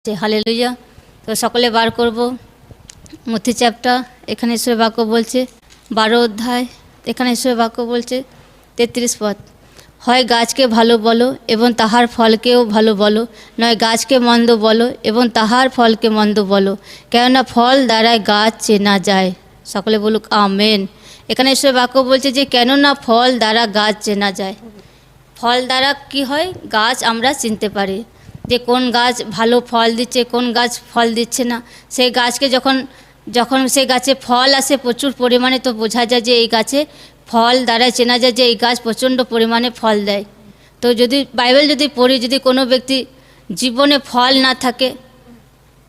Hallelujah. তো সকলে বার করব মথি চ্যাপ্টার। এখানে ঈশ্বরের বাক্য বলছে 12 অধ্যায়, এখানে ঈশ্বরের বাক্য বলছে 33 পদ, হয় গাছকে ভালো বলো এবং তাহার ফলকেও ভালো বলো, নয় গাছকে মন্দ বলো এবং তাহার ফলকে মন্দ বলো, কেননা ফল দ্বারাই গাছ চেনা যায়। সকলে বলুক আমেন। এখানে ঈশ্বরের বাক্য বলছে যে কেননা ফল দ্বারা গাছ চেনা যায়। ফল দ্বারা কি হয়? গাছ আমরা চিনতে পারি যে কোন গাছ ভালো ফল দিচ্ছে, কোন গাছ ফল দিচ্ছে না। সেই গাছকে যখন সেই গাছে ফল আসে প্রচুর পরিমাণে, তো বোঝা যায় যে এই গাছে ফল দ্বারা চেনা যায় যে এই গাছ প্রচণ্ড পরিমাণে ফল দেয়। তো যদি বাইবেল যদি পড়ি, যদি কোনো ব্যক্তি জীবনে ফল না থাকে,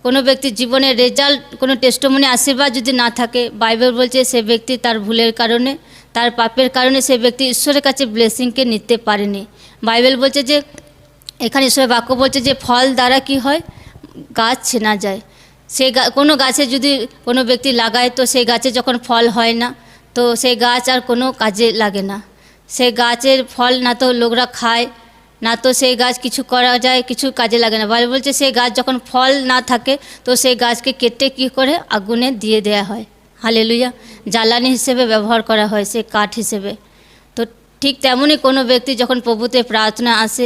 কোনো ব্যক্তির জীবনে রেজাল্ট, কোনো টেস্টিমনি আশীর্বাদ যদি না থাকে, বাইবেল বলছে সে ব্যক্তি তার ভুলের কারণে, তার পাপের কারণে সে ব্যক্তি ঈশ্বরের কাছে ব্লেসিংকে নিতে পারেনি। বাইবেল বলছে যে, এখানে ঈশ্বরের বাক্য বলছে যে ফল দ্বারা কি হয়? গাছ চেনা যায়। সেই কোনো গাছে যদি কোনো ব্যক্তি লাগায়, তো সেই গাছে যখন ফল হয় না, তো সেই গাছ আর কোনো কাজে লাগে না। সেই গাছের ফল না তো লোকরা খায়, না তো সেই গাছ কিছু করা যায়, কিছু কাজে লাগে না। বাইবেল বলছে সেই গাছ যখন ফল না থাকে, তো সেই গাছকে কেটে কী করে আগুনে দিয়ে দেয়া হয়। হালেলুয়া। জ্বালানি হিসেবে ব্যবহার করা হয়, সে কাঠ হিসেবে। তো ঠিক তেমনই কোনো ব্যক্তি যখন প্রভুতে প্রার্থনা আসে,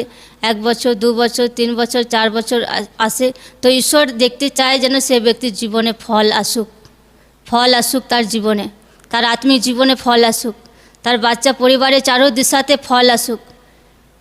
1 বছর 2 বছর 3 বছর 4 বছর আসে, তো ঈশ্বর দেখতে চায় যেন সে ব্যক্তির জীবনে ফল আসুক, ফল আসুক তার জীবনে, তার আত্মিক জীবনে ফল আসুক, তার বাচ্চা পরিবারে চারোদিশাতে ফল আসুক,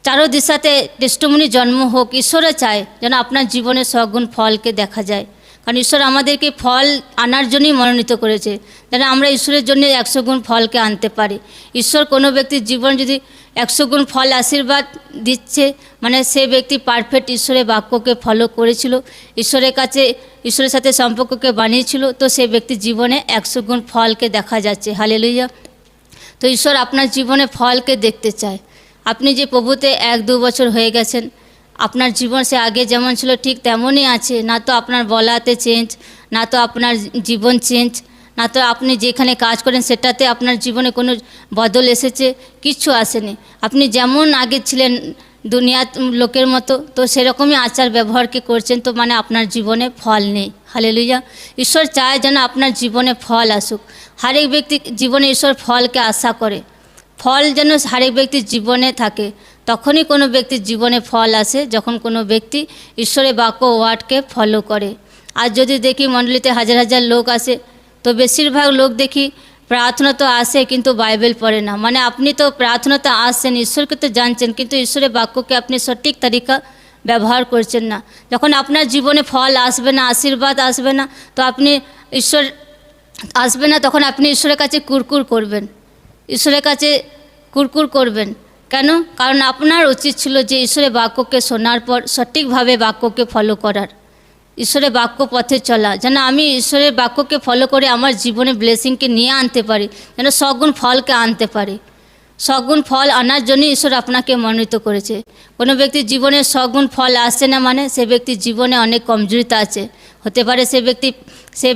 চারোদিশাতে টেস্টিমনি জন্ম হোক। ঈশ্বরও চায় যেন আপনার জীবনে সগুণ ফলকে দেখা যায়, কারণ ঈশ্বর আমাদেরকে ফল আনার জন্যই মনোনীত করেছে, যেন আমরা ঈশ্বরের জন্য 100 গুণ ফলকে আনতে পারি। ঈশ্বর কোনো ব্যক্তির জীবন যদি 100 গুণ ফল আশীর্বাদ দিচ্ছে, মানে সে ব্যক্তি পারফেক্ট ঈশ্বরের বাক্যকে ফলো করেছিল, ঈশ্বরের সাথে সম্পর্ককে বানিয়েছিল, তো সে ব্যক্তির জীবনে 100 গুণ ফলকে দেখা যাচ্ছে। হালেলুয়া। তো ঈশ্বর আপনার জীবনে ফলকে দেখতে চায়। আপনি যে প্রভুতে 1-2 বছর হয়ে গেছেন, আপনার জীবন সে আগে যেমন ছিল ঠিক তেমনই আছে, না তো আপনার বলাতে চেঞ্জ, না তো আপনার জীবন চেঞ্জ, না তো আপনি যেখানে কাজ করেন সেটাতে আপনার জীবনে কোনো বদল এসেছে, কিচ্ছু আসেনি। আপনি যেমন আগে ছিলেন দুনিয়ার লোকের মতো, তো সেরকমই আচার ব্যবহারকে করছেন, তো মানে আপনার জীবনে ফল নেই। হালেলুয়া। ঈশ্বর চায় যেন আপনার জীবনে ফল আসুক। হরেক ব্যক্তি জীবনে ঈশ্বর ফলকে আশা করে, ফল যেন হরেক ব্যক্তির জীবনে থাকে। তখনই কোনো ব্যক্তির জীবনে ফল আসে যখন কোনো ব্যক্তি ঈশ্বরের বাক্য ওয়ার্ডকে ফলো করে। আর যদি দেখি মণ্ডলীতে হাজার হাজার লোক আসে, তো বেশিরভাগ লোক দেখি প্রার্থনা তো আসে কিন্তু বাইবেল পড়ে না। মানে আপনি তো প্রার্থনাতে আসছেন, ঈশ্বরকে তো জানছেন, কিন্তু ঈশ্বরের বাক্যকে আপনি সঠিক তরিকা ব্যবহার করছেন না। যখন আপনার জীবনে ফল আসবে না, আশীর্বাদ আসবে না, তো আপনি ঈশ্বর আসবে না, তখন আপনি ঈশ্বরের কাছে কুরকুর করবেন, ঈশ্বরের কাছে কুরকুর করবেন। কেন? কারণ আপনার উচিত ছিল যে ঈশ্বরের বাক্যকে শোনার পর সঠিকভাবে বাক্যকে ফলো করার, ঈশ্বরের বাক্য পথে চলা, যেন আমি ঈশ্বরের বাক্যকে ফলো করে আমার জীবনে ব্লেসিংকে নিয়ে আনতে পারি, যেন সগুণ ফলকে আনতে পারি। সগুণ ফল আনার জন্যই ঈশ্বর আপনাকে মনোনীত করেছে। কোনো ব্যক্তির জীবনে সগুণ ফল আসছে না, মানে সে ব্যক্তির জীবনে অনেক কমজোরিতা আছে। হতে পারে সে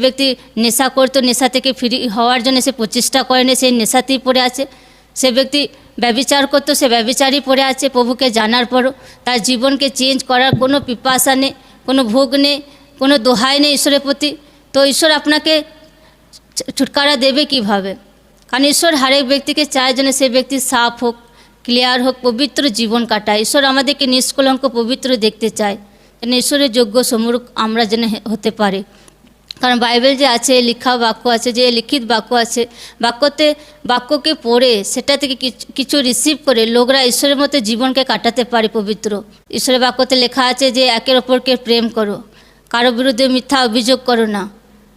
ব্যক্তি নেশা করতো, নেশা থেকে ফ্রি হওয়ার জন্য সে প্রচেষ্টা করেনি, সেই নেশাতেই পড়ে আছে। সে ব্যক্তি ব্যভিচার করতো, সে ব্যভিচারই পড়ে আছে। প্রভুকে জানার পরও তার জীবনকে চেঞ্জ করার কোনো পিপাসা নেই, কোনো ভোগ নেই, কোনো দোহাই নেই ঈশ্বরের প্রতি। তো ঈশ্বর আপনাকে ছুটকারা দেবে কিভাবে? কারণ ঈশ্বর হরেক ব্যক্তিকে চায় যেন সে ব্যক্তি সাফ হোক, ক্লিয়ার হোক, পবিত্র জীবন কাটায়। ঈশ্বর আমাদেরকে নিষ্কলঙ্ক পবিত্র দেখতে চায়, যেন ঈশ্বরের যোগ্য সমরূপ আমরা যেন হতে পারি। কারণ বাইবেল যে আছে, লেখা বাক্য আছে, যে লিখিত বাক্য আছে, বাক্যকে পড়ে সেটা থেকে কিছু রিসিভ করে লোকরা ঈশ্বরের মতো জীবনকে কাটাতে পারে পবিত্র। ঈশ্বরের বাক্যতে লেখা আছে যে একের অপরকে প্রেম করো, কারো বিরুদ্ধে মিথ্যা অভিযোগ করো না,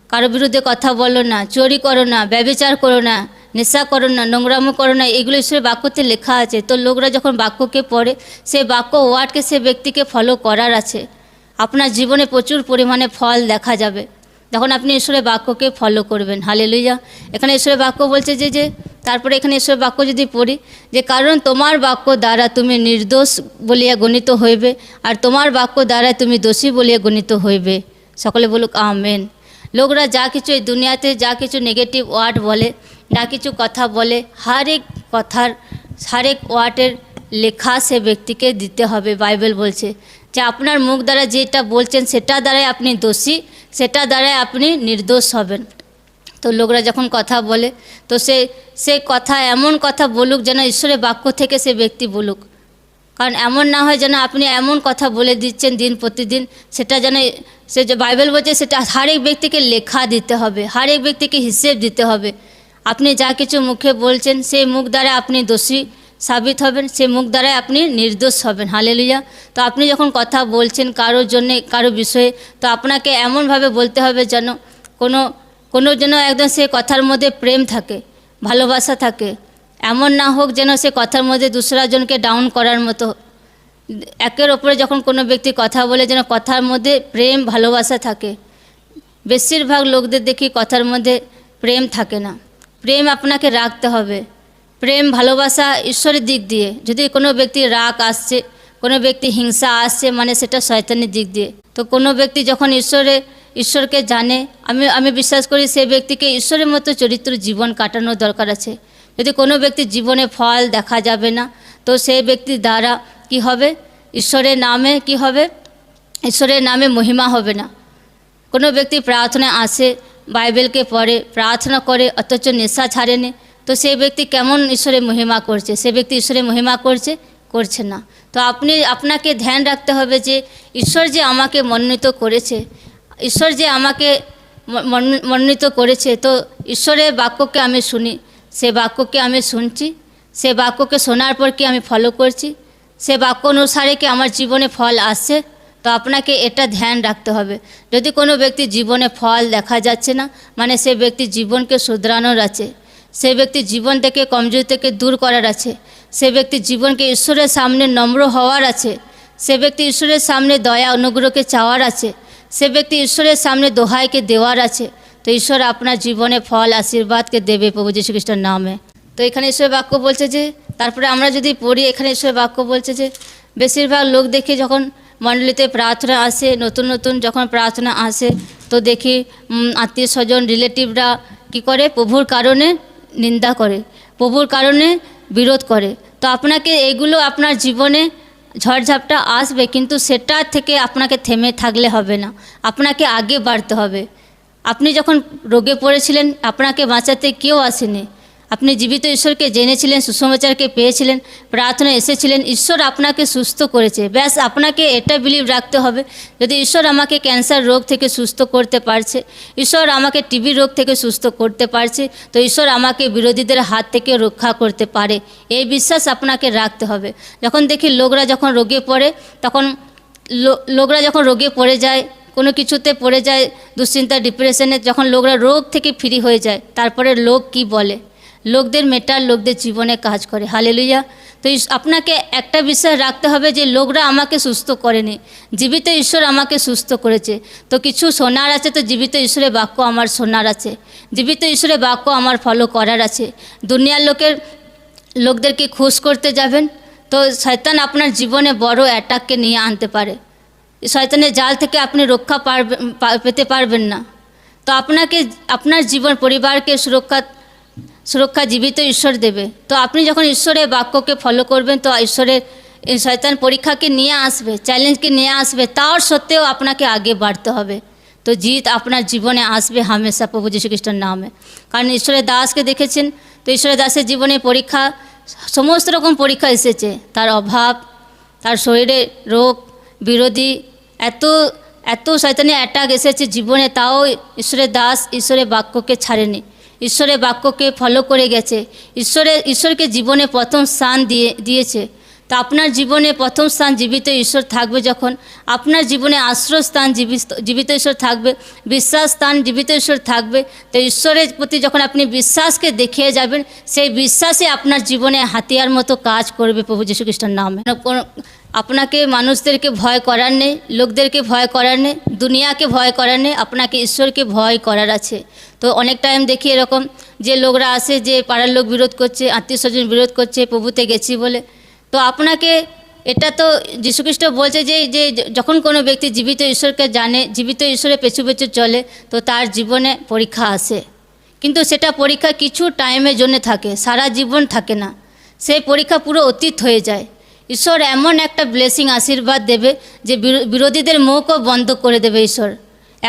কারো বিরুদ্ধে কথা বলো না, চুরি করো না, ব্যভিচার করো না, নেশা করো না, নোংরামো করো না, এগুলো ঈশ্বরের বাক্যতে লেখা আছে। তো লোকরা যখন বাক্যকে পড়ে, সেই বাক্য ওয়ার্ডকে সে ব্যক্তিকে ফলো করার আছে। আপনার জীবনে প্রচুর পরিমাণে ফল দেখা যাবে যখন আপনি ঈশ্বরের বাক্যকে ফলো করবেন। হালেলুয়া। এখানে ঈশ্বরের বাক্য বলছে যে তারপরে এখানে ঈশ্বরের বাক্য যদি পড়ি, যে কারণ তোমার বাক্য দ্বারা তুমি নির্দোষ বলিয়া গণিত হইবে, আর তোমার বাক্য দ্বারা তুমি দোষী বলিয়া গণিত হইবে। সকলে বলুক আমেন। লোকরা যা কিছু এই দুনিয়াতে যা কিছু নেগেটিভ ওয়ার্ড বলে, যা কিছু কথা বলে, হরেক ওয়ার্ডের লেখা সে ব্যক্তিকে দিতে হবে। বাইবেল বলছে যে আপনার মুখ দ্বারা যেটা বলছেন সেটা দ্বারাই আপনি দোষী, সেটা দ্বারাই আপনি নির্দোষ হবেন। তো লোকরা যখন কথা বলে তো সে কথা এমন কথা বলুক যেন ঈশ্বরের বাক্য থেকে সে ব্যক্তি বলুক। কারণ এমন না হয় যেন আপনি এমন কথা বলে দিচ্ছেন দিন প্রতিদিন, সেটা যেন সে যে বাইবেল বলছে সেটা হরেক ব্যক্তিকে লেখা দিতে হবে, হরেক ব্যক্তিকে হিসেব দিতে হবে। আপনি যা কিছু মুখে বলছেন সেই মুখ দ্বারা আপনি দোষী সাবিত হবেন, সেই মুখ দ্বারাই আপনি নির্দোষ হবেন। হালেলুয়া। তো আপনি যখন কথা বলছেন কারোর জন্যে কারো বিষয়ে, তো আপনাকে এমনভাবে বলতে হবে যেন কোনো যেন একদম সে কথার মধ্যে প্রেম থাকে, ভালোবাসা থাকে। এমন না হোক যেন সে কথার মধ্যে দুসরা জনকে ডাউন করার মতো। একের ওপরে যখন কোনো ব্যক্তি কথা বলে যেন কথার মধ্যে প্রেম ভালোবাসা থাকে। বেশিরভাগ লোকদের দেখি কথার মধ্যে প্রেম থাকে না। প্রেম আপনাকে রাখতে হবে, প্রেম ভালোবাসা ঈশ্বরের দিক দিয়ে। যদি কোনো ব্যক্তির রাগ আসছে, কোনো ব্যক্তি হিংসা আসছে, মানে সেটা শয়তানের দিক দিয়ে। তো কোনো ব্যক্তি যখন ঈশ্বরকে জানে, আমি বিশ্বাস করি সেই ব্যক্তিকে ঈশ্বরের মতো চরিত্র জীবন কাটানোর দরকার আছে। যদি কোনো ব্যক্তির জীবনে ফল দেখা যাবে না, তো সেই ব্যক্তির দ্বারা কি হবে, ঈশ্বরের নামে কি হবে, ঈশ্বরের নামে মহিমা হবে না। কোনো ব্যক্তি প্রার্থনায় আসে, বাইবেলকে পড়ে, প্রার্থনা করে, অথচ নেশা ছাড়েনি, তো সেই ব্যক্তি কেমন ঈশ্বরের মহিমা করছে? সে ব্যক্তি ঈশ্বরের মহিমা করছে না। তো আপনাকে ধ্যান রাখতে হবে যে ঈশ্বর যে আমাকে মনোনীত করেছে, ঈশ্বর যে আমাকে মনোনীত করেছে, তো ঈশ্বরের বাক্যকে আমি শুনি, সে বাক্যকে আমি শুনছি, সে বাক্যকে শোনার পর কি আমি ফলো করছি, সে বাক্য অনুসারে কি আমার জীবনে ফল আসছে? তো আপনাকে এটা ধ্যান রাখতে হবে। যদি কোনো ব্যক্তির জীবনে ফল দেখা যাচ্ছে না, মানে সে ব্যক্তির জীবনকে শুধরানোর আছে, সে ব্যক্তির জীবন থেকে কমজোরি থেকে দূর করার আছে, সে ব্যক্তির জীবনকে ঈশ্বরের সামনে নম্র হওয়ার আছে, সে ব্যক্তি ঈশ্বরের সামনে দয়া অনুগ্রহকে চাওয়ার আছে, সে ব্যক্তি ঈশ্বরের সামনে দোহাইকে দেওয়ার আছে, তো ঈশ্বর আপনার জীবনে ফল আশীর্বাদকে দেবে প্রভু যীশু খ্রিস্টের নামে। তো এখানে ঈশ্বরের বাক্য বলছে যে, তারপরে আমরা যদি পড়ি, এখানে ঈশ্বরের বাক্য বলছে যে বেশিরভাগ লোক দেখি যখন মণ্ডলীতে প্রার্থনা আসে, নতুন যখন প্রার্থনা আসে, তো দেখি আত্মীয় স্বজন রিলেটিভরা কি করে, প্রভুর কারণে নিন্দা করে, প্রভুর কারণে বিরোধ করে। তো আপনাকে এগুলো আপনার জীবনে ঝড়ঝাপটা আসবে, কিন্তু সেটা থেকে আপনাকে থেমে থাকলে হবে না, আপনাকে আগে বাড়তে হবে। আপনি যখন রোগে পড়েছিলেন, আপনাকে বাঁচাতে কেউ আসেনি। আপনি জীবিত ঈশ্বরকে জেনেছিলেন, সুসমাচারকে পেয়েছিলেন, প্রার্থনা এসেছিলেন, ঈশ্বর আপনাকে সুস্থ করেছে। ব্যাস আপনাকে এটা বিলিভ রাখতে হবে, যদি ঈশ্বর আমাকে ক্যান্সার রোগ থেকে সুস্থ করতে পারছে, ঈশ্বর আমাকে টিবি রোগ থেকে সুস্থ করতে পারছে, তো ঈশ্বর আমাকে বিরোধীদের হাত থেকে রক্ষা করতে পারে। এই বিশ্বাস আপনাকে রাখতে হবে। যখন দেখি লোকরা যখন রোগে পড়ে, তখন লোকরা যখন রোগে পড়ে যায়, কোনো কিছুতে পড়ে যায়, দুশ্চিন্তা ডিপ্রেশনে, যখন লোকরা রোগ থেকে ফ্রি হয়ে যায়, তারপরে লোক কি বলে? লোকদের মেটার, লোকদের জীবনে কাজ করে। হালেলুয়া। তো আপনাকে একটা বিষয় রাখতে হবে যে লোকরা আমাকে সুস্থ করেনি, জীবিত ঈশ্বর আমাকে সুস্থ করেছে। তো কিছু শোনার আছে, তো জীবিত ঈশ্বরের বাক্য আমার শোনার আছে, জীবিত ঈশ্বরের বাক্য আমার ফলো করার আছে। দুনিয়ার লোকদেরকে খুশ করতে যাবেন, তো শয়তান আপনার জীবনে বড় অ্যাটাককে নিয়ে আনতে পারে। শয়তানের জাল থেকে আপনি রক্ষা পেতে পারবেন না। তো আপনাকে আপনার জীবন পরিবারকে সুরক্ষা জীবিত ঈশ্বর দেবে। তো আপনি যখন ঈশ্বরের বাক্যকে ফলো করবেন, তো ঈশ্বরের শয়তান পরীক্ষাকে নিয়ে আসবে, চ্যালেঞ্জকে নিয়ে আসবে, তার সত্ত্বেও আপনাকে আগে বাড়তে হবে। তো জিত আপনার জীবনে আসবে হামেশা প্রভু যীশু খ্রিস্টের নামে। কারণ ঈশ্বরের দাসকে দেখেছেন, তো ঈশ্বরের দাসের জীবনে পরীক্ষা, সমস্ত রকম পরীক্ষা এসেছে, তার অভাব, তার শরীরে রোগ, বিরোধী, এত শয়তানি অ্যাটাক এসেছে জীবনে, তাও ঈশ্বরের দাস ঈশ্বরের বাক্যকে ছাড়েনি, ঈশ্বরের বাক্যকে ফলো করে গেছে, ঈশ্বরকে জীবনে প্রথম স্থান দিয়েছে। তো আপনার জীবনে প্রথম স্থান জীবিত ঈশ্বর থাকবে, যখন আপনার জীবনে আশ্রয়স্থান জীবিত ঈশ্বর থাকবে, বিশ্বাস স্থান জীবিত ঈশ্বর থাকবে, তো ঈশ্বরের প্রতি যখন আপনি বিশ্বাসকে দেখিয়ে যাবেন, সেই বিশ্বাসে আপনার জীবনে হাতিয়ার মতো কাজ করবে প্রভু যীশু খ্রিস্টের নামে। আপনাকে মানুষদেরকে ভয় করার নেই, লোকদেরকে ভয় করার নেই, দুনিয়াকে ভয় করার নেই, আপনাকে ঈশ্বরকে ভয় করার আছে। তো অনেক টাইম দেখি এরকম যে লোকরা আসে, যে পাড়ার লোক বিরোধ করছে, আত্মীয় স্বজন বিরোধ করছে প্রভুতে গেছি বলে। তো আপনাকে এটা তো যীশুখ্রিস্ট বলছে যে যখন কোনো ব্যক্তি জীবিত ঈশ্বরকে জানে, জীবিত ঈশ্বরের পেছু পেছু চলে, তো তার জীবনে পরীক্ষা আসে, কিন্তু সেটা পরীক্ষা কিছু টাইমের জন্য থাকে, সারা জীবন থাকে না। সেই পরীক্ষা পুরো অতীত হয়ে যায়। ঈশ্বর এমন একটা ব্লেসিং আশীর্বাদ দেবে যে বিরোধীদের মুখও বন্ধ করে দেবে ঈশ্বর।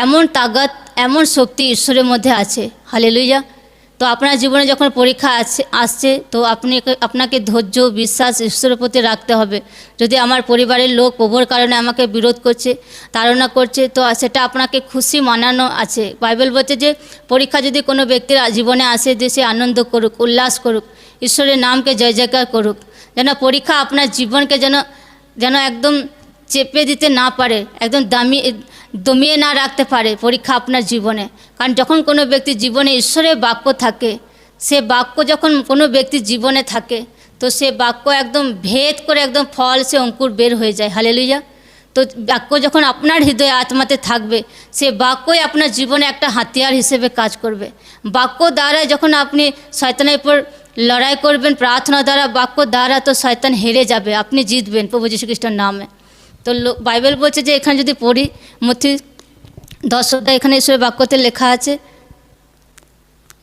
এমন তাগত, এমন শক্তি ঈশ্বরের মধ্যে আছে। হালেলুয়া। তো আপনার জীবনে যখন পরীক্ষা আসছে তো আপনাকে ধৈর্য, বিশ্বাস ঈশ্বরের প্রতি রাখতে হবে। যদি আমার পরিবারের লোক প্রভুর কারণে আমাকে বিরোধ করছে, তাড়না করছে, তো সেটা আপনাকে খুশি মানানো আছে। বাইবেল বলছে যে পরীক্ষা যদি কোনো ব্যক্তির জীবনে আসে, যে সে আনন্দ করুক, উল্লাস করুক, ঈশ্বরের নামকে জয় জয়কার করুক, যেন পরীক্ষা আপনার জীবনকে যেন একদম চেপে দিতে না পারে, একদম দমিয়ে না রাখতে পারে পরীক্ষা আপনার জীবনে। কারণ যখন কোনো ব্যক্তির জীবনে ঈশ্বরের বাক্য থাকে, সে বাক্য যখন কোনো ব্যক্তির জীবনে থাকে, তো সে বাক্য একদম ভেদ করে একদম ফল, সে অঙ্কুর বের হয়ে যায়। হালেলুয়া। তো বাক্য যখন আপনার হৃদয়ে আত্মাতে থাকবে, সে বাক্যই আপনার জীবনে একটা হাতিয়ার হিসেবে কাজ করবে। বাক্য দ্বারা যখন আপনি শয়তানের উপর লড়াই করবেন, প্রার্থনা দ্বারা, বাক্য দ্বারা, তো শয়তান হেরে যাবে, আপনি জিতবেন প্রভু যীশু খ্রিস্টের নামে। তো বাইবেল বলছে যে এখানে যদি পড়ি মথি 10 অধ্যায়, এখানে ঈশ্বরের বাক্যতে লেখা আছে,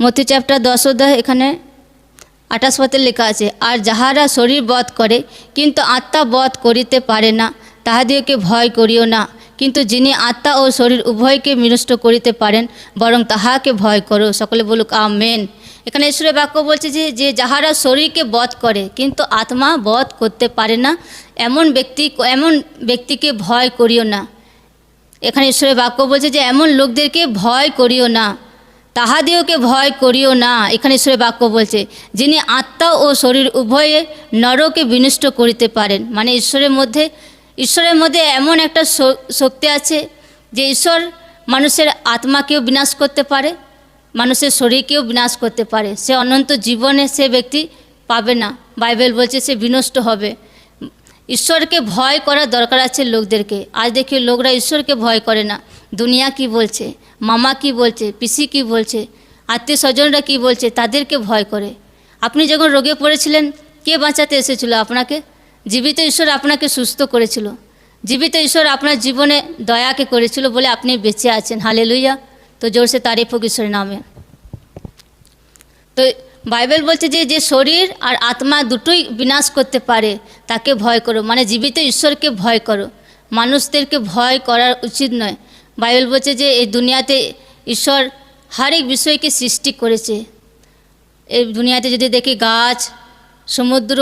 মথি চ্যাপ্টার 10 অধ্যায় এখানে 28 পদে লেখা আছে, আর যাহারা শরীর বধ করে কিন্তু আত্মা বধ করিতে পারে না, তাহাদিওকে ভয় করিও না, কিন্তু যিনি আত্মা ও শরীর উভয়কে বিনষ্ট করিতে পারেন, বরং তাহাকে ভয় করো। সকলে বলুক আমেন। এখানে ঈশ্বরের বাক্য বলছে যে যাহারা শরীরকে বধ করে কিন্তু আত্মা বধ করতে পারে না, এমন ব্যক্তিকে ভয় করিও না। এখানে ঈশ্বরের বাক্য বলছে যে এমন লোকদেরকে ভয় করিও না, তাহাদিওকে ভয় করিও না। এখানে ঈশ্বরের বাক্য বলছে যিনি আত্মা ও শরীর উভয়ে নরকে বিনষ্ট করিতে পারেন। মানে ঈশ্বরের মধ্যে এমন একটা শক্তি আছে যে ঈশ্বর মানুষের আত্মাকেও বিনাশ করতে পারে, মানুষের শরীরকেও বিনাশ করতে পারে। সে অনন্ত জীবনে সে ব্যক্তি পাবে না। বাইবেল বলছে সে বিনষ্ট হবে। ঈশ্বরকে ভয় করার দরকার আছে লোকদেরকে। আজ দেখি লোকরা ঈশ্বরকে ভয় করে না। দুনিয়া কি বলছে, মামা কি বলছে, পিসি কি বলছে, আত্মীয় স্বজনরা কি বলছে, তাদেরকে ভয় করে। আপনি যখন রোগে পড়েছিলেন, কে বাঁচাতে এসেছিল আপনাকে? জীবিত ঈশ্বর আপনাকে সুস্থ করেছিল। জীবিত ঈশ্বর আপনার জীবনে দয়াকে করেছিল বলে আপনি বেঁচে আছেন। হালেলুয়া। তো জোরসে তারিফ হোক ঈশ্বরের নামে। তো বাইবেল বলছে যে শরীর আর আত্মা দুটোই বিনাশ করতে পারে, তাকে ভয় করো। মানে জীবিত ঈশ্বরকে ভয় করো, মানুষদেরকে ভয় করার উচিত নয়। বাইবেল বলছে যে এই দুনিয়াতে ঈশ্বর হর এক বিষয়কে সৃষ্টি করেছে। এই দুনিয়াতে যদি দেখি গাছ, সমুদ্র,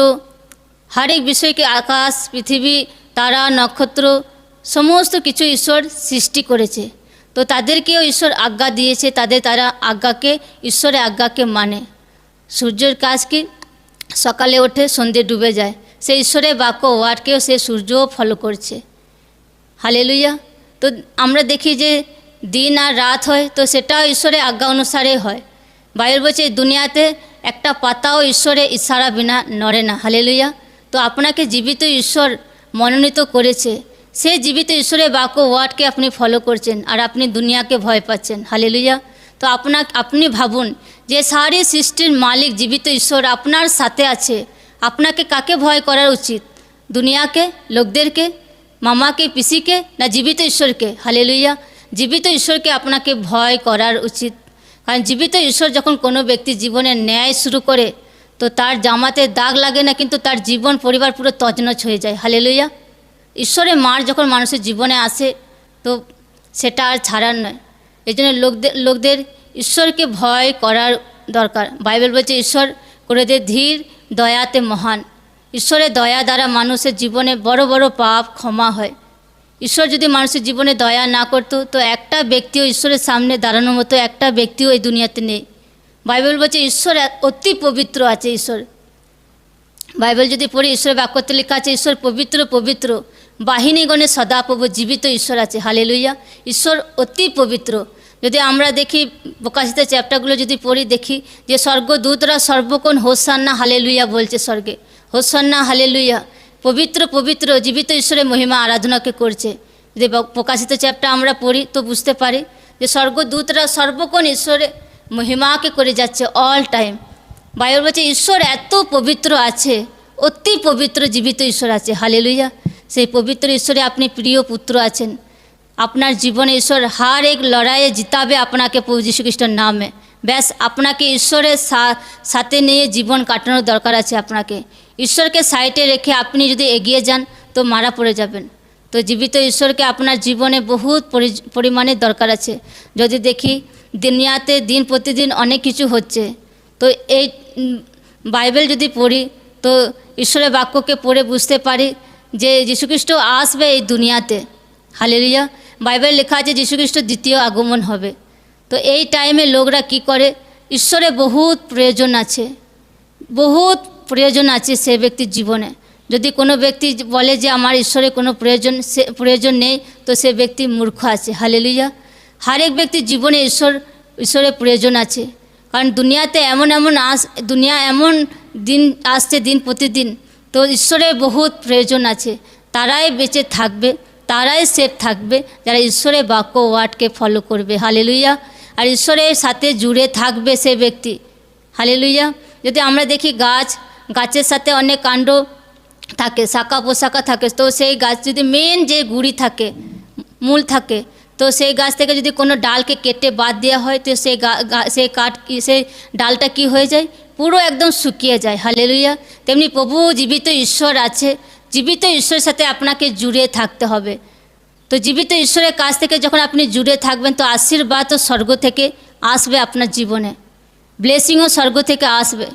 হর এক বিষয়কে, আকাশ, পৃথিবী, তারা, নক্ষত্র, সমস্ত কিছু ঈশ্বর সৃষ্টি করেছে। তো তাদেরকেও ঈশ্বর আজ্ঞা দিয়েছে, তারা ঈশ্বরের আজ্ঞাকে মানে। সূর্যের কাজ কি? সকালে ওঠে, সন্ধ্যে ডুবে যায়। সে ঈশ্বরের বাক্য ওয়ার্ডকেও সে সূর্যও ফলো করছে। হালেলুয়া। তো আমরা দেখি যে দিন আর রাত হয়, তো সেটাও ঈশ্বরের আজ্ঞা অনুসারে হয়। বাইবেল বলছে দুনিয়াতে একটা পাতাও ঈশ্বরের ইশারা বিনা নড়ে না। হালেলুয়া। তো আপনাকে জীবিত ঈশ্বর মনোনীত করেছে, সে জীবিত ঈশ্বরের বাক্য ওয়ার্ডকে আপনি ফলো করছেন, আর আপনি দুনিয়াকে ভয় পাচ্ছেন। হালেলুয়া। তো আপনি ভাবুন যে সারি সৃষ্টির মালিক জীবিত ঈশ্বর আপনার সাথে আছে, আপনাকে কাকে ভয় করার উচিত? দুনিয়াকে, লোকদেরকে, মামাকে, পিসিকে, না জীবিত ঈশ্বরকে? হালেলুয়া। জীবিত ঈশ্বরকে আপনাকে ভয় করার উচিত। কারণ জীবিত ঈশ্বর যখন কোনো ব্যক্তি জীবনে ন্যায় শুরু করে, তো তার জামাতে দাগ লাগে না, কিন্তু তার জীবন পরিবার পুরো তছনছ হয়ে যায়। হালেলুয়া। ঈশ্বরের মার যখন মানুষের জীবনে আসে, তো সেটা আর ছাড়ার নয়। এই জন্য লোকদের ঈশ্বরকে ভয় করার দরকার। বাইবেল বলছে ঈশ্বর করে দে ধীর, দয়াতে মহান। ঈশ্বরের দয়া দ্বারা মানুষের জীবনে বড় বড় পাপ ক্ষমা হয়। ঈশ্বর যদি মানুষের জীবনে দয়া না করতো, তো একটা ব্যক্তিও ঈশ্বরের সামনে দাঁড়ানোর মতো একটা ব্যক্তিও এই দুনিয়াতে নেই। বাইবেল বলছে ঈশ্বর অতি পবিত্র আছে। ঈশ্বর, বাইবেল যদি পড়ি, ঈশ্বরের বাক্যতে লেখা আছে ঈশ্বর পবিত্র পবিত্র, বাহিনীগণে সদাপ্রভু জীবিত ঈশ্বর আছে। হালেলুয়া। ঈশ্বর অতি পবিত্র। যদি আমরা দেখি প্রকাশিত চ্যাপ্টারগুলো যদি পড়ি, দেখি যে স্বর্গদূতরা সর্বক্ষণ হোসান্না হালেলুয়া বলছে স্বর্গে, হোসান্না হালেলুয়া। পবিত্র পবিত্র জীবিত ঈশ্বরের মহিমা আরাধনাকে করছে। যদি প্রকাশিত চ্যাপ্টার আমরা পড়ি তো বুঝতে পারি যে স্বর্গদূতরা সর্বক্ষণ ঈশ্বরের মহিমাকে করে যাচ্ছে, অল টাইম। বাইবেল বলছে ঈশ্বর এত পবিত্র আছে, অতি পবিত্র জীবিত ঈশ্বর আছে। হালেলুয়া। সেই পবিত্র ঈশ্বরে আপনি প্রিয় পুত্র আছেন। আপনার জীবনে ঈশ্বর হর এক লড়াইয়ে জিতাবে আপনাকে প্রভু যীশু খ্রিস্টের নামে। ব্যাস আপনাকে ঈশ্বরের সাথে নিয়ে জীবন কাটানোর দরকার আছে। আপনাকে ঈশ্বরকে সাইডে রেখে আপনি যদি এগিয়ে যান তো মারা পড়ে যাবেন। তো জীবিত ঈশ্বরকে আপনার জীবনে বহুত পরিমাণে দরকার আছে। যদি দেখি দুনিয়াতে দিন প্রতিদিন অনেক কিছু হচ্ছে, তো এই বাইবেল যদি পড়ি তো ঈশ্বরের বাক্যকে পড়ে বুঝতে পারি যে যীশুখ্রিস্ট আসবে এই দুনিয়াতে। হালেলুয়া। বাইবেল লেখা আছে যীশুখ্রিস্ট দ্বিতীয় আগমন হবে। তো এই টাইমে লোকরা কি করে, ঈশ্বরের বহুত প্রয়োজন আছে, বহুত প্রয়োজন আছে সে ব্যক্তির জীবনে। যদি কোনো ব্যক্তি বলে যে আমার ঈশ্বরের কোনো প্রয়োজন নেই, তো সে ব্যক্তি মূর্খ আছে। হালেলুয়া। হর এক ব্যক্তির জীবনে ঈশ্বরের প্রয়োজন আছে। কারণ দুনিয়াতে দুনিয়া এমন দিন আসছে দিন প্রতিদিন, তো ঈশ্বরের বহুত প্রয়োজন আছে। তারাই বেঁচে থাকবে, তারাই সেফ থাকবে যারা ঈশ্বরের বাক্য ওয়ার্ডকে ফলো করবে। হালেলুয়া। আর ঈশ্বরের সাথে জুড়ে থাকবে সে ব্যক্তি। হালেলুয়া। যদি আমরা দেখি গাছের সাথে অনেক কাণ্ড থাকে, শাখা পোশাখা থাকে, তো সেই গাছ যদি মেন যে গুড়ি থাকে, মূল থাকে, তো সেই গাছ থেকে যদি কোনো ডালকে কেটে বাদ দেওয়া হয় তো সেই ডালটা কি হয়ে যায়, পুরো একদম শুকিয়ে যায়। হালেলুয়া। তেমনি প্রভু জীবিত ঈশ্বর আছে, জীবিত ঈশ্বরের সাথে আপনাকে জুড়ে থাকতে হবে। তো জীবিত ঈশ্বরের কাছ থেকে যখন আপনি জুড়ে থাকবেন তো আশীর্বাদও স্বর্গ থেকে আসবে আপনার জীবনে, ব্লেসিংও স্বর্গ থেকে আসবে,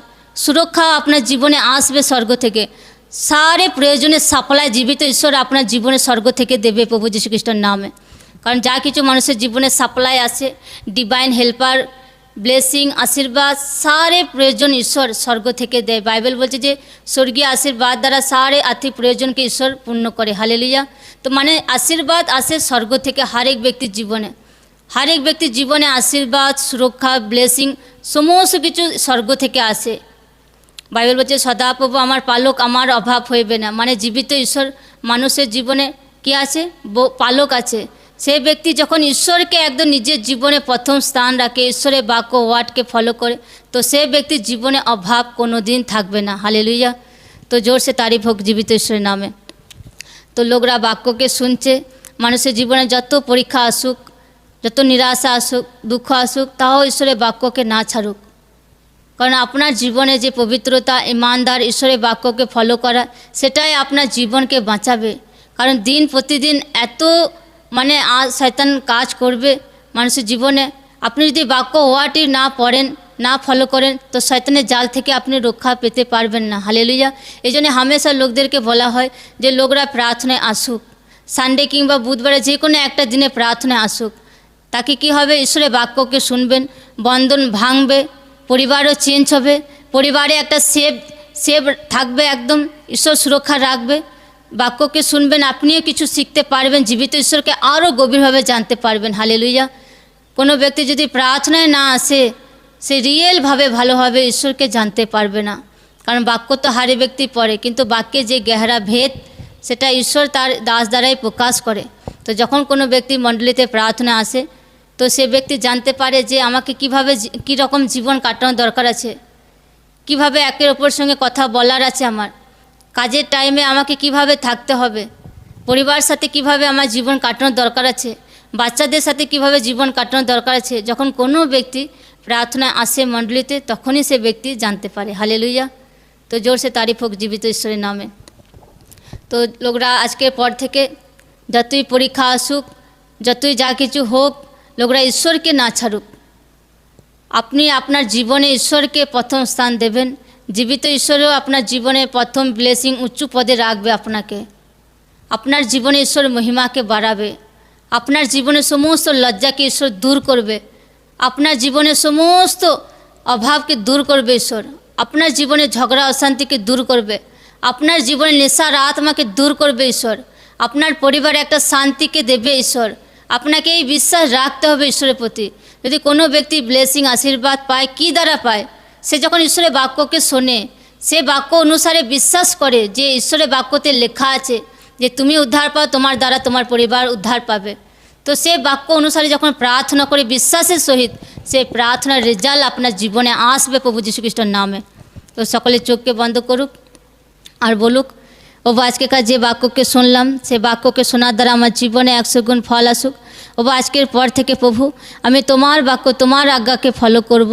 সুরক্ষা আপনার জীবনে আসবে স্বর্গ থেকে। সারে প্রয়োজনের সাপ্লাই জীবিত ঈশ্বর আপনার জীবনে স্বর্গ থেকে দেবে প্রভু যীশু খ্রিস্টের নামে। কারণ যা কিছু মানুষের জীবনে সাপ্লাই আছে, ডিভাইন হেল্পার, ব্লেসিং, আশীর্বাদ, সারে প্রয়োজন ঈশ্বর স্বর্গ থেকে দেয়। বাইবেল বলছে যে স্বর্গীয় আশীর্বাদ দ্বারা সারে আর্থিক প্রয়োজনকে ঈশ্বর পূর্ণ করে। হালেলুয়া। তো মানে আশীর্বাদ আসে স্বর্গ থেকে হর এক ব্যক্তির জীবনে, হর এক ব্যক্তির জীবনে আশীর্বাদ, সুরক্ষা, ব্লেসিং সমস্ত কিছু স্বর্গ থেকে আসে। বাইবেল বলছে সদাপ্রভু আমার পালক, আমার অভাব হইবে না। মানে জীবিত ঈশ্বর মানুষের জীবনে কি আছে, পালক আছে। সেই ব্যক্তি যখন ঈশ্বরকে একদম নিজের জীবনে প্রথম স্থান রাখে, ঈশ্বরের বাক্য ওয়ার্ডকে ফলো করে, তো সেই ব্যক্তির জীবনে অভাব কোনো দিন থাকবে না। হালেলুয়া। তো জোরসে তারিফ হোক জীবিত ঈশ্বরের নামে। তো লোকরা বাক্যকে শুনছে, মানুষের জীবনে যত পরীক্ষা আসুক, যত নিরাশা আসুক, দুঃখ আসুক, তাও ঈশ্বরের বাক্যকে না ছাড়ুক। কারণ আপনার জীবনে যে পবিত্রতা, ইমানদার, ঈশ্বরের বাক্যকে ফলো করা, সেটাই আপনার জীবনকে বাঁচাবে। কারণ দিন প্রতিদিন এত শয়তান কাজ করবে মানুষের জীবনে। আপনি যদি বাক্য ওয়ার্ডটি না পড়েন, না ফলো করেন, তো শয়তানের জাল থেকে আপনি রক্ষা পেতে পারবেন না। হালেলুয়া। এই জন্য হামেশা লোকদেরকে বলা হয় যে লোকরা প্রার্থনায় আসুক, সানডে কিংবা বুধবারে যে কোনো একটা দিনে প্রার্থনায় আসুক। তাকে কি হবে, ঈশ্বরের বাক্যকে শুনবেন, বন্ধন ভাঙবে, পরিবারও চেঞ্জ হবে, পরিবারে একটা সেভ থাকবে, একদম ঈশ্বর সুরক্ষা রাখবে। বাক্যকে শুনবেন, আপনিও কিছু শিখতে পারবেন, জীবিত ঈশ্বরকে আরও গভীরভাবে জানতে পারবেন। হালেলুয়া। কোনো ব্যক্তি যদি প্রার্থনায় না আসে, সে রিয়েলভাবে ভালোভাবে ঈশ্বরকে জানতে পারবে না। কারণ বাক্য তো হারে ব্যক্তি পড়ে, কিন্তু বাক্যে যে গেহরা ভেদ সেটা ঈশ্বর তার দাস দ্বারাই প্রকাশ করে। তো যখন কোনো ব্যক্তি মণ্ডলীতে প্রার্থনা আসে, তো সে ব্যক্তি জানতে পারে যে আমাকে কী রকম জীবন কাটানোর দরকার আছে, কিভাবে একের অপর সঙ্গে কথা বলার আছে, আমার কাজের টাইমে আমাকে কিভাবে থাকতে হবে, পরিবার সাথে কিভাবে আমার জীবন কাটানোর দরকার আছে, বাচ্চাদের সাথে কিভাবে জীবন কাটানোর দরকার আছে। যখন কোনো ব্যক্তি প্রার্থনায় আসে মণ্ডলীতে, তখনই সে ব্যক্তি জানতে পারে। হালেলুয়া। তো জোরসে তারিফ হোক জীবিত ঈশ্বরের নামে। তো লোকরা আজকের পর থেকে যতই পরীক্ষা আসুক, যতই যা কিছু হোক, লোকরা ঈশ্বরকে না ছাড়ুক। আপনি আপনার জীবনে ঈশ্বরকে প্রথম স্থান দেবেন, জীবিত ঈশ্বরও আপনার জীবনে প্রথম ব্লেসিং উঁচু পদে রাখবে আপনাকে। আপনার জীবনে ঈশ্বর মহিমাকে বাড়াবে, আপনার জীবনে সমস্ত লজ্জাকে ঈশ্বর দূর করবে, আপনার জীবনে সমস্ত অভাবকে দূর করবে ঈশ্বর, আপনার জীবনে ঝগড়া অশান্তিকে দূর করবে, আপনার জীবনে নেশার আত্মাকে দূর করবে ঈশ্বর, আপনার পরিবারে একটা শান্তিকে দেবে ঈশ্বর। আপনাকে এই বিশ্বাস রাখতে হবে ঈশ্বরের প্রতি। যদি কোনো ব্যক্তি ব্লেসিং, আশীর্বাদ পায়, কি দ্বারা পায়? সে যখন ঈশ্বরের বাক্যকে শোনে, সে বাক্য অনুসারে বিশ্বাস করে যে ঈশ্বরের বাক্যতে লেখা আছে যে তুমি উদ্ধার পাও, তোমার দ্বারা তোমার পরিবার উদ্ধার পাবে। তো সে বাক্য অনুসারে যখন প্রার্থনা করে বিশ্বাসের সহিত, সে প্রার্থনার রেজাল্ট আপনার জীবনে আসবে প্রভু যীশু খ্রিস্টের নামে। তো সকলে চোখকে বন্ধ করুক আর বলুক, প্রভু আজকেকার যে বাক্যকে শুনলাম সে বাক্যকে শোনার দ্বারা আমার জীবনে 100 গুণ ফল আসুক। প্রভু আজকের পর থেকে প্রভু আমি তোমার বাক্য তোমার আজ্ঞাকে ফলো করব।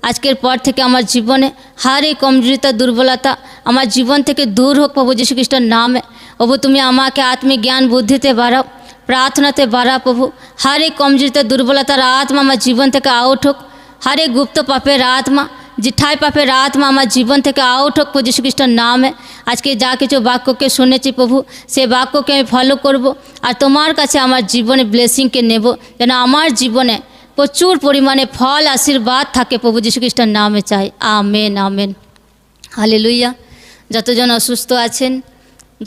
আজকের পর থেকে আমার জীবনে হার এই কমজোরিতা দুর্বলতা আমার জীবন থেকে দূর হোক প্রভু যীশু খ্রিস্টের নামে। প্রভু তুমি আমাকে আত্মিক জ্ঞান বুদ্ধিতে বাড়াও, প্রার্থনাতে বাড়া প্রভু। হার এই কমজোরিতা দুর্বলতার আত্মা আমার জীবন থেকে আউট হোক। হার এই গুপ্ত পাপের আত্মা জিঠাই পাপের আত্মা আমার জীবন থেকে আউট হোক প্রভু যীশু খ্রিস্টের নামে। আজকে যা কিছু বাক্যকে শুনেছি প্রভু সে বাক্যকে আমি ফলো করব আর তোমার কাছে আমার জীবনে ব্লেসিংকে নেব, যেন আমার জীবনে প্রচুর পরিমাণে ফল আশীর্বাদ থাকে প্রভু যীশু খ্রিস্টের নামে চাই। Amen amen hallelujah. যতজন অসুস্থ আছেন,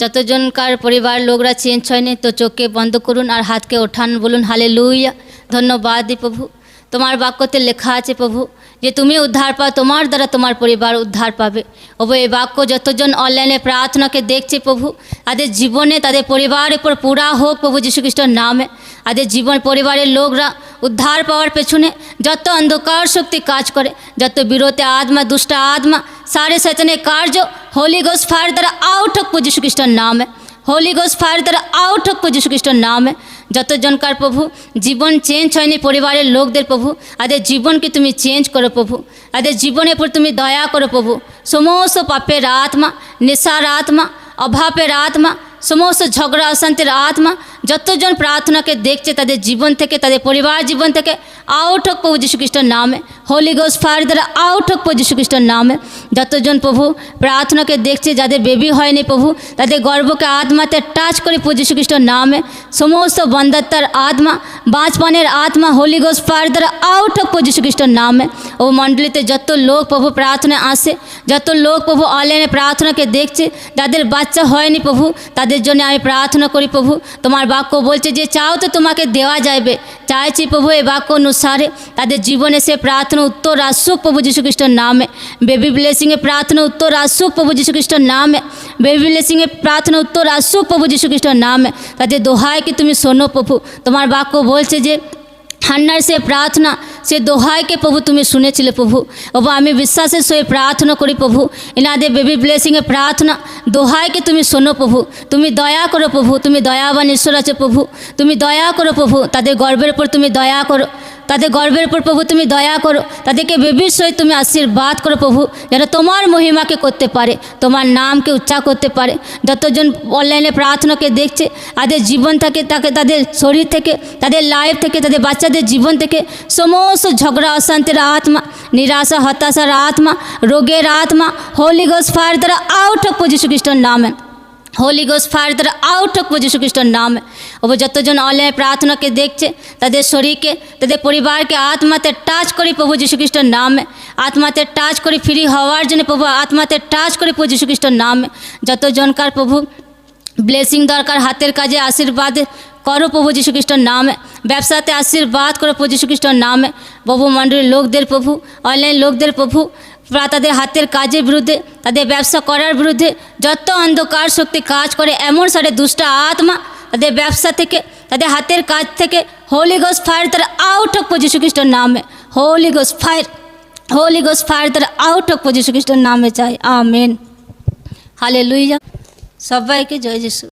যতজনকার পরিবার লোকরা চেঞ্জ হয়নি, তো চোখকে বন্ধ করুন আর হাতকে ওঠান, বলুন হালেলুয়া। ধন্যবাদ দি প্রভু, তোমার বাক্যতে লেখা আছে প্রভু যে তুমি উদ্ধার পাও, তোমার দ্বারা তোমার পরিবার উদ্ধার পাবে। প্রভু এই বাক্য যতজন অনলাইনে প্রার্থনাকে দেখছে প্রভু তাদের জীবনে তাদের পরিবারের উপর পুরা হোক প্রভু যীশু খ্রিস্টের নামে। তাদের জীবন পরিবারের লোকরা উদ্ধার পাওয়ার পেছনে যত অন্ধকার শক্তি কাজ করে, যত বিরোধী আত্মা দুষ্ট আত্মা সারে শয়তানের কার্য হোলি গোস্ট ফায়ার দ্বারা আউট হোক প্রভু যীশু খ্রিস্টের নামে। হোলি গোস্ট ফায়ার দ্বারা আউট হোক প্রভু যীশু খ্রিস্টের নামে। যতজনকার প্রভু জীবন চেঞ্জ হয়নি পরিবারের লোকদের প্রভু তাদের জীবনকে তুমি চেঞ্জ করো প্রভু, তাদের জীবনের উপর তুমি দয়া করো প্রভু। সমস্ত পাপের আত্মা, নেশার আত্মা, অভাবের আত্মা, সমস্ত ঝগড়া অশান্তির আত্মা যতজন প্রার্থনাকে দেখছে তাদের জীবন থেকে তাদের পরিবার জীবন থেকে আউট হোক প্রভু যীশু খ্রিস্টের নামে। হোলি গোস্ট ফায়ার দ্বারা আউট হোক প্রভু যীশু খ্রিস্টের নামে। যতজন প্রভু প্রার্থনাকে দেখছে যাদের বেবি হয়নি প্রভু তাদের গর্ভকে আত্মাতে টাচ করে প্রভু যীশু খ্রিস্টের নামে। সমস্ত বন্ধাত্মার আত্মা, বাঁচপানের আত্মা হোলি গোস্ট ফায়ার দ্বারা আউট হোক প্রভু যীশু খ্রিস্টের নামে। ও মণ্ডলীতে যত লোক প্রভু প্রার্থনায় আসে, যত লোক প্রভু অনলাইনে প্রার্থনাকে দেখছে যাদের বাচ্চা হয়নি প্রভু তাদের জন্য আমি প্রার্থনা করি প্রভু। তোমার বাক্য বলছে যে চাও তো তোমাকে দেওয়া যাবে। চাইছি প্রভু এই বাক্য অনুসারে তাদের জীবনে সে প্রার্থনা উত্তর আসুক প্রভু যীশু খ্রিস্টের নামে। বেবি ব্লেসিংয়ে প্রার্থনা উত্তর আসুক প্রভু যীশু খ্রিস্টের নামে। বেবি ব্লেসিংয়ে প্রার্থনা উত্তর আসুক প্রভু যীশু খ্রিস্টের নামে। তাদের দোহাই কি তুমি শোনো প্রভু। তোমার বাক্য বলছে যে হান্নার সে প্রার্থনা সে দোহাইকে প্রভু তুমি শুনেছিলে প্রভু। বাবু আমি বিশ্বাসের সহিত প্রার্থনা করি প্রভু এনাদের বেবি ব্লেসিংয়ে প্রার্থনা দোহাইকে তুমি শোনো প্রভু। তুমি দয়া করো প্রভু, তুমি দয়াবান ঈশ্বর আছে প্রভু। তুমি দয়া করো প্রভু, তাদের গর্বের উপর তুমি দয়া করো, তাদের গর্বের উপর প্রভু তুমি দয়া করো। তাদেরকে বেবির সহিত তুমি আশীর্বাদ করো প্রভু, যেন তোমার মহিমাকে করতে পারে, তোমার নামকে উচ্চার করতে পারে। যতজন অনলাইনে প্রার্থনাকে দেখছে তাদের জীবন থেকে তাকে তাদের শরীর থেকে তাদের লাইফ থেকে তাদের বাচ্চাদের জীবন থেকে সমস্ত ঝগড়া অশান্তির আত্মা, নিরাশা হতাশার আত্মা, রোগের আত্মা হোলি গোস্ট ফায়ার দ্বারা আউট হোক প্রভু যীশু খ্রিস্টের নামে। হোলি গোস্ট ফায়ার দ্বারা আউট হোক প্রভু যীশু খ্রিস্টের নামে। ও যতজন অনলাইনে প্রার্থনাকে দেখছে তাদের শরীরকে তাদের পরিবারকে আত্মাতে টাচ করি প্রভু যীশু খ্রিস্টের নামে। আত্মাতে টাচ করি ফ্রি হওয়ার জন্য প্রভু আত্মাতে টাচ করি প্রভু যীশু খ্রিস্টের নামে। যতজনকার প্রভু ব্লেসিং দরকার হাতের কাজে আশীর্বাদ করো প্রভু যীশু খ্রিস্টের নামে। ব্যবসাতে আশীর্বাদ করো প্রভু যীশু খ্রিস্টের নামে। প্রভু মণ্ডলীর লোকদের প্রভু অনলাইন লোকদের প্রভু তাদের হাতের কাজের বিরুদ্ধে তাদের ব্যবসা করার বিরুদ্ধে যত অন্ধকার শক্তি কাজ করে এমন সারে দুষ্ট আত্মা তাদের ব্যবসা থেকে তাদের হাতের কাজ থেকে হোলি গোস্ট ফায়ার দ্বারা আউট হোক প্রভু যীশু খ্রিস্টের নামে। Holy ghost fire, holy ghost fire দ্বারা আউট হোক প্রভু যীশু খ্রিস্টের নামে চাই। Amen hallelujah. সবাইকে জয় যিশু।